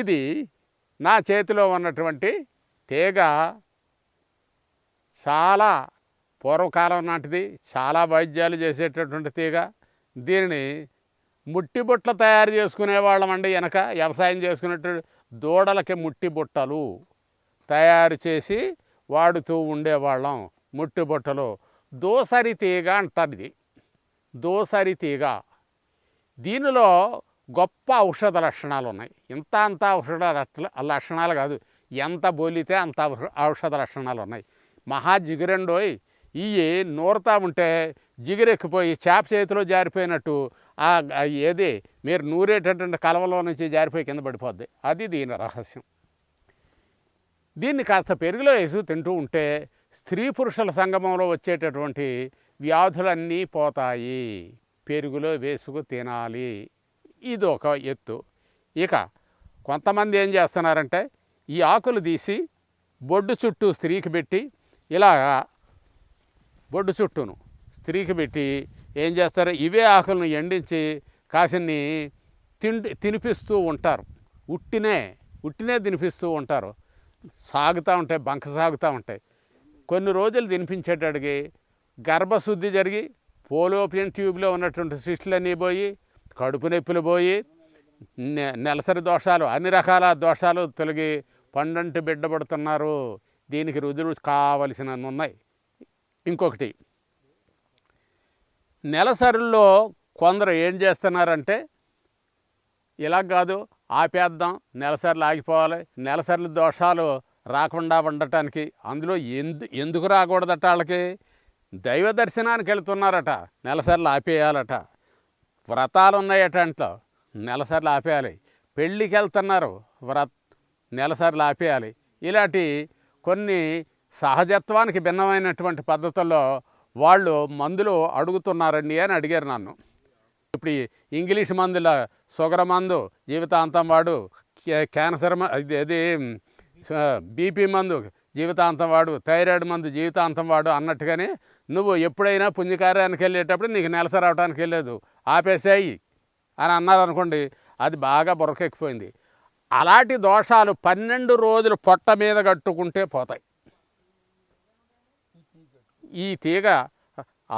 ఇది నా చేతిలో ఉన్నటువంటి తీగ చాలా పూర్వకాలం నాటిది, చాలా వైద్యాలు చేసేటటువంటి తీగ. దీనిని ముట్టి బుట్టలు తయారు చేసుకునేవాళ్ళమండి. వెనక వ్యవసాయం చేసుకునేట దూడలకి ముట్టి బుట్టలు తయారు చేసి వాడుతూ ఉండేవాళ్ళం. ముట్టి బుట్టలు దోసరి తీగ అంటారు. ఇది దోసరి తీగ. దీనిలో గొప్ప ఔషధ లక్షణాలు ఉన్నాయి. ఇంత అంత ఔషధ లక్షణాలు కాదు, ఎంత బోలితే అంత ఔషధ లక్షణాలు ఉన్నాయి. మహా జిగురండోయ్. ఇవి నూరుతా ఉంటే జిగురెక్కిపోయి చేప చేతిలో జారిపోయినట్టు ఏది మీరు నూరేటటువంటి కలవలో నుంచి జారిపోయి కింద పడిపోద్ది. అది దీని రహస్యం. దీన్ని కాస్త పెరుగులో వేసి తింటూ ఉంటే స్త్రీ పురుషుల సంగమంలో వచ్చేటటువంటి వ్యాధులన్నీ పోతాయి. పెరుగులో వేసుకు తినాలి. ఇది ఒక ఎత్తు. ఇక కొంతమంది ఏం చేస్తున్నారంటే ఈ ఆకులు తీసి బొడ్డు చుట్టూ స్త్రీకి పెట్టి, ఇలాగా బొడ్డు చుట్టూను స్త్రీకి పెట్టి ఏం చేస్తారు, ఇవే ఆకులను ఎండించి కాసిన్ని తినిపిస్తూ ఉంటారు. ఉట్టినే తినిపిస్తూ ఉంటారు. సాగుతూ ఉంటాయి, బంక సాగుతూ ఉంటాయి. కొన్ని రోజులు తినిపించేటడికి గర్భశుద్ధి జరిగి పోలోపియన్ ట్యూబ్లో ఉన్నటువంటి సిస్టులన్నీ పోయి, కడుపు నొప్పులు పోయి, నెలసరి దోషాలు, అన్ని రకాల దోషాలు తొలగి పండంటి బిడ్డ పడుతున్నారు. దీనికి రుజువు కావలసినవి ఉన్నాయి. ఇంకొకటి, నెలసరిలో కొందరు ఏం చేస్తున్నారంటే ఇలా కాదు, ఆపేద్దాం, నెలసరిలు ఆగిపోవాలి, నెలసరిల దోషాలు రాకుండా ఉండటానికి. అందులో ఎందుకు రాకూడదట, వాళ్ళకి దైవ దర్శనానికి వెళుతున్నారట, నెలసరిలు ఆపేయాలట. వ్రతాలు ఉన్నాయట, అంట్లో నెలసరిలు ఆపేయాలి. పెళ్ళికి వెళ్తున్నారు, నెలసరిలు ఆపేయాలి. ఇలాంటి కొన్ని సహజత్వానికి భిన్నమైనటువంటి పద్ధతుల్లో వాళ్ళు మందులు అడుగుతున్నారండి అని అడిగారు నన్ను. ఇప్పుడు ఇంగ్లీష్ మందుల షుగర్ మందు జీవితాంతం వాడు, క్యాన్సర్ అది బీపీ మందు జీవితాంతం వాడు, థైరాయిడ్ మందు జీవితాంతం వాడు అన్నట్టుగానే నువ్వు ఎప్పుడైనా పుణ్యకార్యానికి వెళ్ళేటప్పుడు నీకు నెలసరి రావడానికి వెళ్ళలేదు, ఆపేసాయి అని అన్నారనుకోండి, అది బాగా బురకెక్కిపోయింది. అలాంటి దోషాలు 12 రోజులు పొట్ట మీద కట్టుకుంటే పోతాయి. ఈ తీగ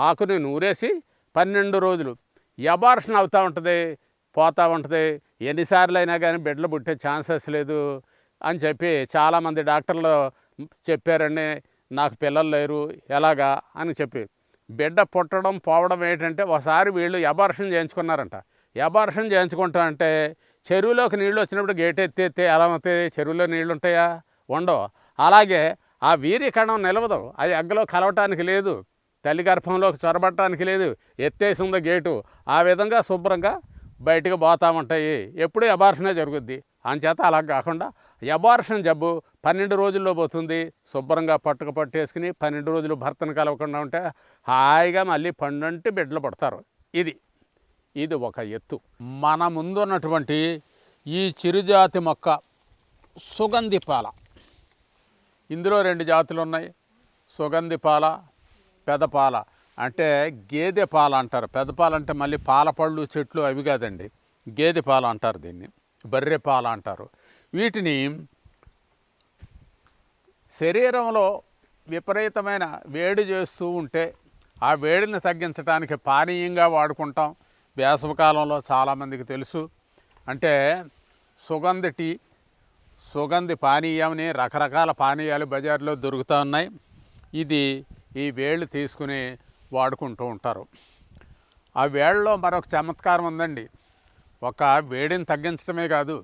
ఆకుని నూరేసి 12 రోజులు అబార్షన్ అవుతూ ఉంటుంది, పోతూ ఉంటుంది. ఎన్నిసార్లు అయినా కానీ బిడ్డలు పుట్టే ఛాన్సెస్ లేదు అని చెప్పి చాలామంది డాక్టర్లు చెప్పారండి. నాకు పిల్లలు లేరు ఎలాగా అని చెప్పి బిడ్డ పుట్టడం పోవడం ఏంటంటే, ఒకసారి వీళ్ళు అబార్షన్ చేయించుకున్నారంట. అబార్షన్ చేయించుకుంటామంటే చెరువులోకి నీళ్ళు వచ్చినప్పుడు గేట్ ఎత్తేస్తే ఎలా అవుతాయి? చెరువులో నీళ్ళు ఉంటాయా? ఉండవు. అలాగే ఆ వీర్యకణం నిలవదు, అది ఎగ్గలో కలవటానికి లేదు, తల్లి గర్భంలోకి చొరబట్టడానికి లేదు, ఎత్తేసి ఉంది గేటు. ఆ విధంగా శుభ్రంగా బయటకు పోతూ ఉంటాయి. ఎప్పుడూ అబార్షనే జరుగుద్ది. అంచేత అలా కాకుండా అబార్షన్ జబ్బు 12 రోజుల్లో పోతుంది. శుభ్రంగా పట్టేసుకుని 12 రోజులు భర్తను కలవకుండా ఉంటే హాయిగా మళ్ళీ పండంటి బిడ్డలు పడతారు. ఇది ఒక ఎత్తు. మన ముందున్నటువంటి ఈ చిరుజాతి మొక్క సుగంధి పాల, ఇందులో 2 జాతులు ఉన్నాయి. సుగంధి పాల, పెదపాల. అంటే గేదె పాల అంటారు. పెదపాల అంటే మళ్ళీ పాల పళ్ళు చెట్లు అవి కాదండి, గేదె పాల అంటారు దీన్ని, బర్రె పాల అంటారు. వీటిని శరీరంలో విపరీతమైన వేడి చేస్తూ ఉంటే ఆ వేడిని తగ్గించడానికి పానీయంగా వాడుకుంటాం. వేసవికాలంలో చాలామందికి తెలుసు. అంటే సుగంధి టీ, సుగంధి పానీయంని రకరకాల పానీయాలు బజార్లో దొరుకుతూ ఉన్నాయి. ఈ వేళ్ళు తీసుకుని వాడుకుంటూ ఉంటారు. ఆ వేళ్ళలో మరొక చమత్కారం ఉందండి. ఒక వేడిని తగ్గించడమే కాదు,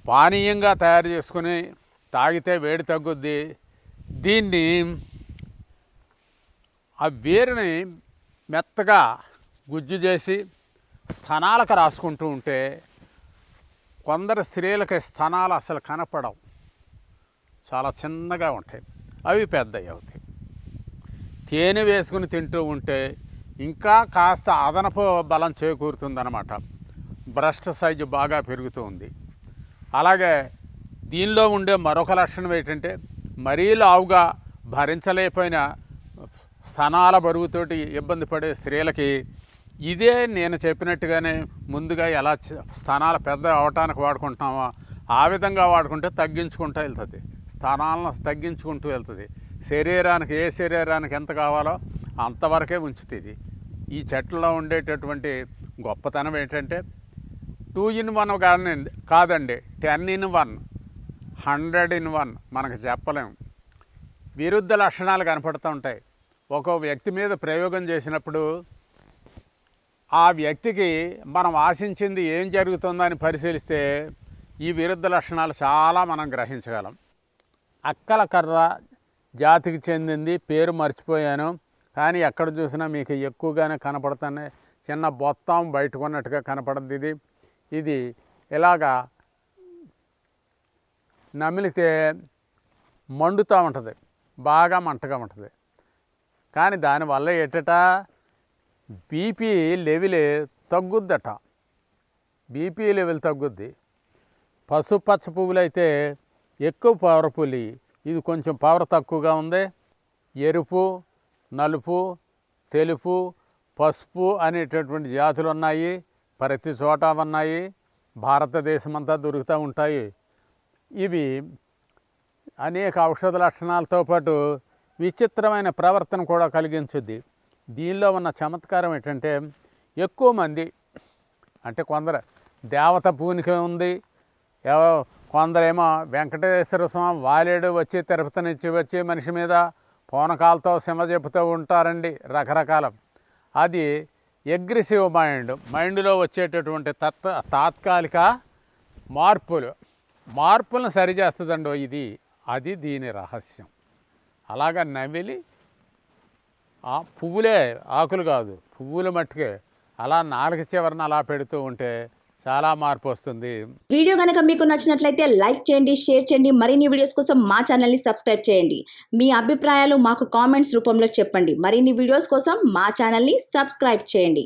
పానీయంగా తయారు చేసుకుని తాగితే వేడి తగ్గుద్ది. దీన్ని ఆ వేరుని మెత్తగా గుజ్జు చేసి స్తనాలకు రాసుకుంటూ ఉంటే కొందరు స్త్రీలకి స్తనాలు అసలు కనపడవు, చాలా చిన్నగా ఉంటాయి, అవి పెద్దవి అవుతాయి. తేనె వేసుకుని తింటూ ఉంటే ఇంకా కాస్త అదనపు బలం చేకూరుతుందన్నమాట. బ్రెస్ట్ సైజు బాగా పెరుగుతూ ఉంది. అలాగే దీనిలో ఉండే మరొక లక్షణం ఏంటంటే, మరీ లావుగా భరించలేకపోయిన స్తనాల బరువుతోటి ఇబ్బంది పడే స్త్రీలకి ఇదే నేను చెప్పినట్టుగానే ముందుగా ఎలా స్థానాలు పెద్ద అవటానికి వాడుకుంటున్నామో ఆ విధంగా వాడుకుంటే తగ్గించుకుంటూ వెళ్తుంది, స్థానాలను తగ్గించుకుంటూ వెళ్తుంది. శరీరానికి ఏ శరీరానికి ఎంత కావాలో అంతవరకే ఉంచుతుంది. ఈ చెట్లలో ఉండేటటువంటి గొప్పతనం ఏంటంటే 2 in 1 కానీ కాదండి, 10 in 1, 100 in 1 మనకు చెప్పలేం. విరుద్ధ లక్షణాలు కనపడుతూ ఉంటాయి. ఒక వ్యక్తి మీద ప్రయోగం చేసినప్పుడు ఆ వ్యక్తికి మనం ఆశించింది ఏం జరుగుతుందని పరిశీలిస్తే ఈ విరుద్ధ లక్షణాలు చాలా మనం గ్రహించగలం. అక్కల కర్ర జాతికి చెందింది, పేరు మర్చిపోయాను, కానీ ఎక్కడ చూసినా మీకు ఎక్కువగానే కనపడుతున్నాయి. చిన్న బొత్తం బయటకు ఉన్నట్టుగా కనపడుతుంది. ఇది ఇలాగా నమిలితే మండుతూ ఉంటుంది, బాగా మంటగా ఉంటుంది. కానీ దానివల్ల ఏటట బీపీ లెవెల్ తగ్గుద్దట, బీపీ లెవెల్ తగ్గుద్ది. పసుపచ్చ పువ్వులు అయితే ఎక్కువ పవర్ఫుల్, ఇది కొంచెం పవర్ తక్కువగా ఉంది. ఎరుపు, నలుపు, తెలుపు, పసుపు అనేటటువంటి జాతులు ఉన్నాయి, ప్రతి చోట ఉన్నాయి, భారతదేశం అంతా దొరుకుతూ ఉంటాయి. ఇవి అనేక ఔషధ లక్షణాలతో పాటు విచిత్రమైన ప్రవర్తన కూడా కలిగించుద్ది. దీనిలో ఉన్న చమత్కారం ఏంటంటే ఎక్కువ మంది అంటే కొందరు దేవత పూనిక ఉంది, కొందరేమో వెంకటేశ్వర స్వామి వాలేడు వచ్చి తిరుపతి నుంచి వచ్చి మనిషి మీద పూనకాలతో సింహ చెబుతూ ఉంటారండి రకరకాల. అది అగ్రెసివ్ మైండ్లో వచ్చేటటువంటి తాత్కాలిక మార్పులను సరిచేస్తుందండి ఇది. అది దీని రహస్యం. అలాగా నమిలి ఆ పువ్వులే, ఆకులు కాదు, పువ్వులు మట్టుకే అలా నాలుగు చివరన అలా పెడుతూ ఉంటే చాలా మార్పు వస్తుంది. వీడియో కనుక మీకు నచ్చినట్లయితే లైక్ చేయండి, షేర్ చేయండి. మరిన్ని వీడియోస్ కోసం మా ఛానల్ని సబ్స్క్రైబ్ చేయండి. మీ అభిప్రాయాలు మాకు కామెంట్స్ రూపంలో చెప్పండి. మరిన్ని వీడియోస్ కోసం మా ఛానల్ని సబ్స్క్రైబ్ చేయండి.